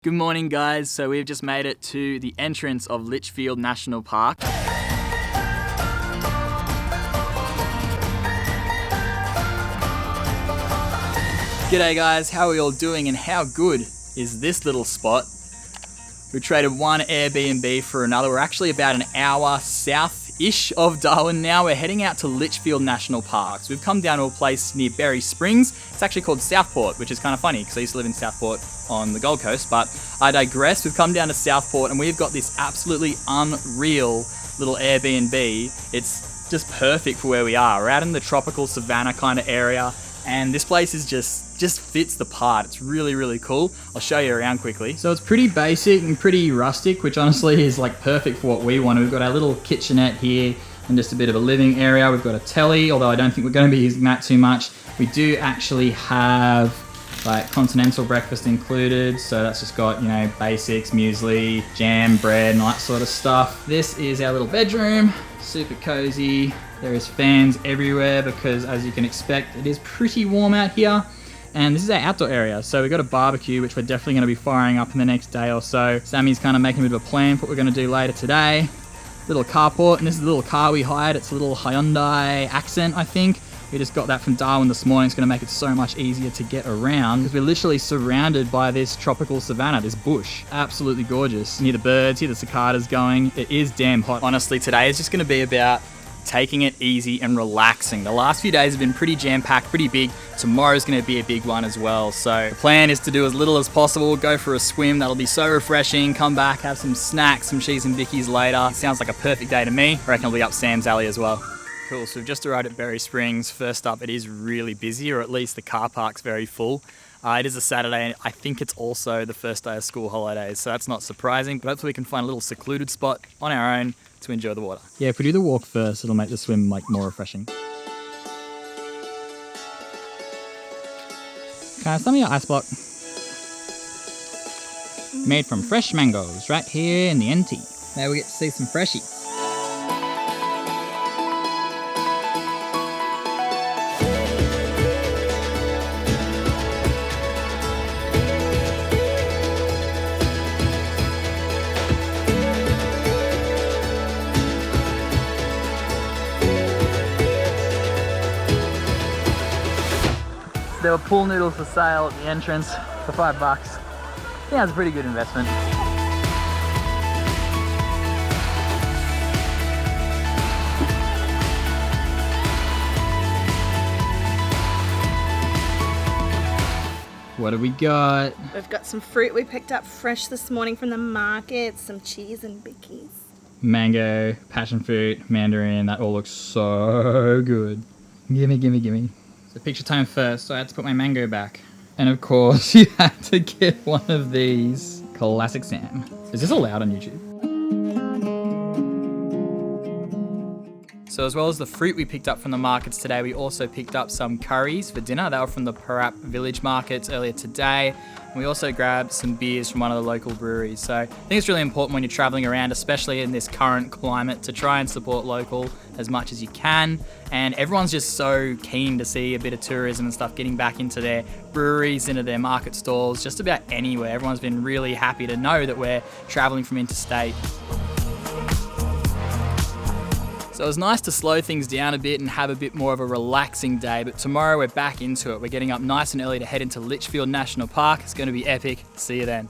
Good morning, guys. So we've just made it to the entrance of Litchfield National Park. G'day guys, how are we all doing and how good is this little spot? We traded one Airbnb for another. We're actually about an hour south-ish of Darwin now. We're heading out to Litchfield National Park. So we've come down to a place near Berry Springs. It's actually called Southport, which is kind of funny because I used to live in Southport on the Gold Coast, but I digress. We've come down to Southport and we've got this absolutely unreal little Airbnb. It's just perfect for where we are. We're out in the tropical savanna kind of area. And this place is just fits the part. It's really, really cool. I'll show you around quickly. So it's pretty basic and pretty rustic, which honestly is like perfect for what we want. We've got our little kitchenette here and just a bit of a living area. We've got a telly, although I don't think we're going to be using that too much. We do actually have like continental breakfast included. So that's just got, you know, basics, muesli, jam, bread, and all that sort of stuff. This is our little bedroom, super cozy. There is fans everywhere because, as you can expect, it is pretty warm out here. And this is our outdoor area. So we've got a barbecue, which we're definitely going to be firing up in the next day or so. Sammy's kind of making a bit of a plan for what we're going to do later today. Little carport, and this is the little car we hired. It's a little Hyundai Accent, I think. We just got that from Darwin this morning. It's going to make it so much easier to get around because we're literally surrounded by this tropical savanna, this bush. Absolutely gorgeous. Hear the birds, hear the cicadas going. It is damn hot. Honestly, today is just going to be about taking it easy and relaxing. The last few days have been pretty jam-packed, pretty big. Tomorrow's going to be a big one as well. So the plan is to do as little as possible, go for a swim. That'll be so refreshing. Come back, have some snacks, some cheese and bickies later. It sounds like a perfect day to me. I reckon I'll be up Sam's Alley as well. Cool, so we've just arrived at Berry Springs. First up, it is really busy, or at least the car park's very full. It is a Saturday, and I think it's also the first day of school holidays, so that's not surprising, but hopefully we can find a little secluded spot on our own to enjoy the water. Yeah, if we do the walk first, it'll make the swim like more refreshing. Can I have some of your ice block? Made from fresh mangoes, right here in the NT. Now we get to see some freshies. There were pool noodles for sale at the entrance for $5. Yeah, it's a pretty good investment. What have we got? We've got some fruit we picked up fresh this morning from the market, some cheese and bickies. Mango, passion fruit, mandarin, that all looks so good. Gimme, gimme, gimme. So picture time first, so I had to put my mango back. And of course, you had to get one of these. Classic Sam. Is this allowed on YouTube? So as well as the fruit we picked up from the markets today, we also picked up some curries for dinner. They were from the Parap Village markets earlier today. And we also grabbed some beers from one of the local breweries. So I think it's really important when you're traveling around, especially in this current climate, to try and support local as much as you can. And everyone's just so keen to see a bit of tourism and stuff getting back into their breweries, into their market stalls, just about anywhere. Everyone's been really happy to know that we're traveling from interstate. So it was nice to slow things down a bit and have a bit more of a relaxing day, but tomorrow we're back into it. We're getting up nice and early to head into Litchfield National Park. It's going to be epic. See you then.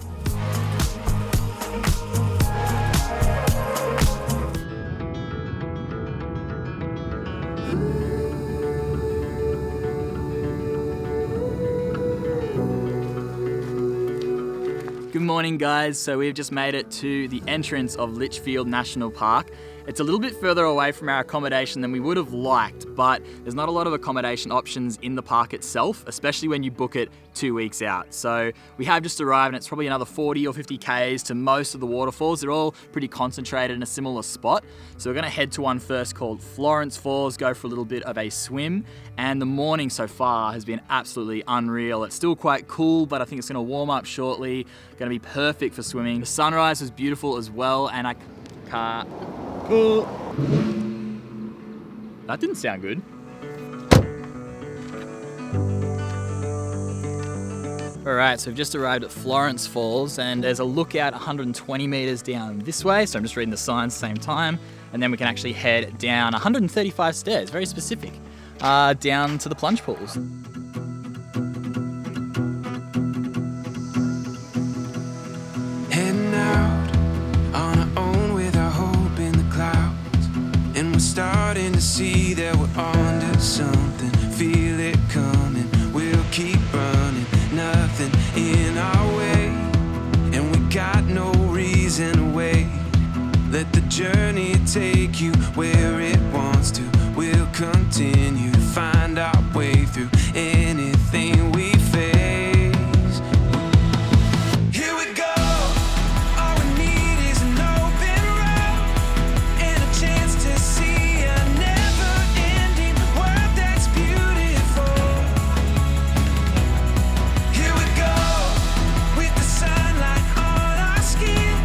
Good morning, guys. So we've just made it to the entrance of Litchfield National Park. It's a little bit further away from our accommodation than we would have liked, but there's not a lot of accommodation options in the park itself, especially when you book it 2 weeks out. So we have just arrived and it's probably another 40 or 50 Ks to most of the waterfalls. They're all pretty concentrated in a similar spot. So we're gonna head to one first called Florence Falls, go for a little bit of a swim. And the morning so far has been absolutely unreal. It's still quite cool, but I think it's gonna warm up shortly. Gonna be perfect for swimming. The sunrise was beautiful as well, and I can't. That didn't sound good. All Alright, so we've just arrived at Florence Falls and there's a lookout 120 meters down this way, so I'm just reading the signs at the same time, and then we can actually head down 135 stairs, very specific, down to the plunge pools. Heading out on our own with our hope in the clouds, and we're starting to see that we're onto something. Feel it coming, we'll keep running, nothing in our way, and we got no reason to wait. Let the journey take you where it wants to. We'll continue to find our way through anything we face. Here we go. All we need is an open road and a chance to see a never-ending world that's beautiful. Here we go, with the sunlight on our skin.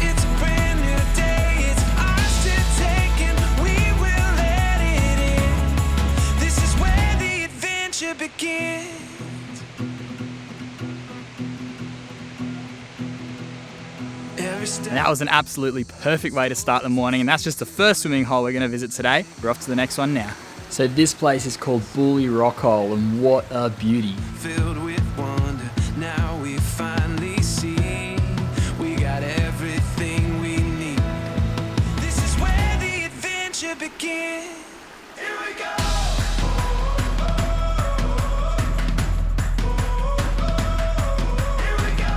It's a brand new day, it's ours to take, and we will let it in. This is where the adventure begins. Every step. And that was an absolutely perfect way to start the morning, and that's just the first swimming hole we're going to visit today. We're off to the next one now. So this place is called Bully Rock Hole, and what a beauty. Filled with wonder, now we finally see we got everything we need. This is where the adventure begins. Here we go. Here we go.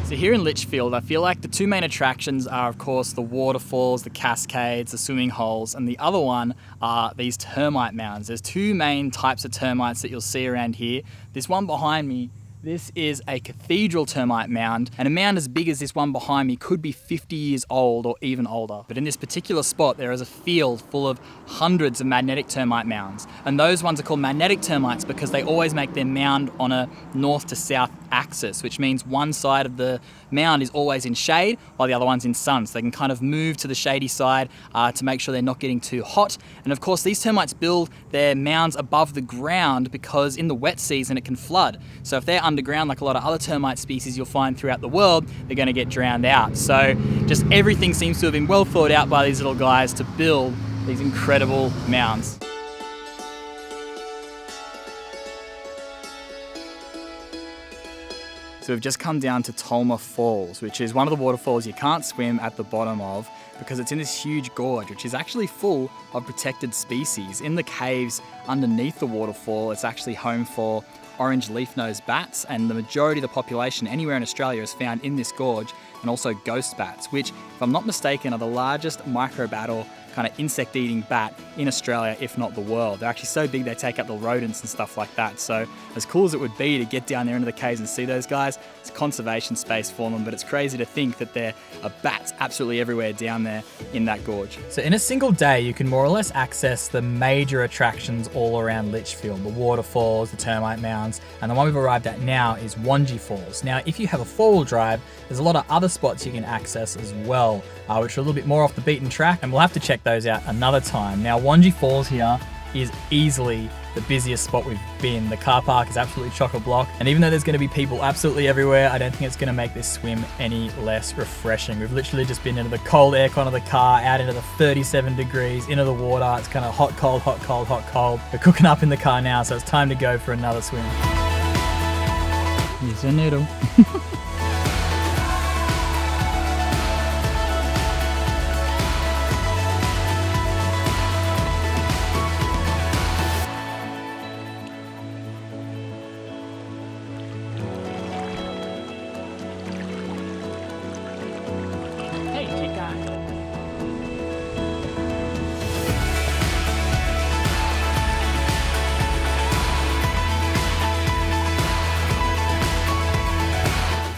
So here in Litchfield, I feel like the two main attractions are, of course, the waterfalls, the cascades, the swimming holes, and the other one are these termite mounds. There's two main types of termites that you'll see around here. This one behind me, this is a cathedral termite mound, and a mound as big as this one behind me could be 50 years old or even older. But in this particular spot, there is a field full of hundreds of magnetic termite mounds, and those ones are called magnetic termites because they always make their mound on a north to south axis, which means one side of the mound is always in shade while the other one's in sun, so they can kind of move to the shady side to make sure they're not getting too hot. And of course, these termites build their mounds above the ground because in the wet season it can flood. So if they're underground, like a lot of other termite species you'll find throughout the world, they're going to get drowned out. So just everything seems to have been well thought out by these little guys to build these incredible mounds. So we've just come down to Tolma Falls, which is one of the waterfalls you can't swim at the bottom of because it's in this huge gorge, which is actually full of protected species. In the caves underneath the waterfall, it's actually home for orange leaf-nosed bats, and the majority of the population anywhere in Australia is found in this gorge, and also ghost bats, which, if I'm not mistaken, are the largest microbat or kind of insect-eating bat in Australia, if not the world. They're actually so big they take out the rodents and stuff like that. So as cool as it would be to get down there into the caves and see those guys, it's a conservation space for them, but it's crazy to think that there are bats absolutely everywhere down there in that gorge. So in a single day, you can more or less access the major attractions all around Litchfield, the waterfalls, the termite mounds, and the one we've arrived at now is Wangi Falls. Now, if you have a four-wheel drive, there's a lot of other spots you can access as well, which are a little bit more off the beaten track, and we'll have to check those out another time. Now, Wangi Falls here is easily the busiest spot we've been. The car park is absolutely chock-a-block, and even though there's going to be people absolutely everywhere, I don't think it's going to make this swim any less refreshing. We've literally just been into the cold aircon of the car, out into the 37 degrees, into the water. It's kind of hot, cold, hot, cold, hot, cold. We're cooking up in the car now, so it's time to go for another swim. Here's a noodle.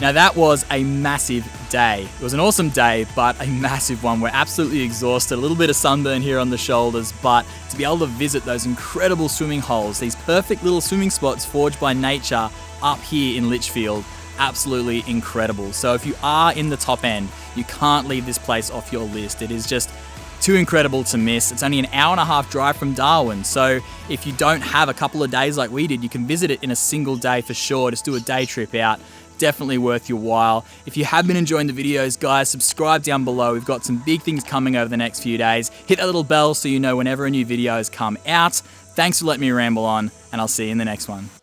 Now that was a massive day. It was an awesome day, but a massive one. We're absolutely exhausted, a little bit of sunburn here on the shoulders, but to be able to visit those incredible swimming holes, these perfect little swimming spots forged by nature up here in Litchfield, absolutely incredible. So if you are in the top end, you can't leave this place off your list. It is just too incredible to miss. It's only an hour and a half drive from Darwin, so if you don't have a couple of days like we did, you can visit it in a single day for sure. Just do a day trip out. Definitely worth your while. If you have been enjoying the videos, guys, subscribe down below. We've got some big things coming over the next few days. Hit that little bell so you know whenever a new video has come out. Thanks for letting me ramble on, and I'll see you in the next one.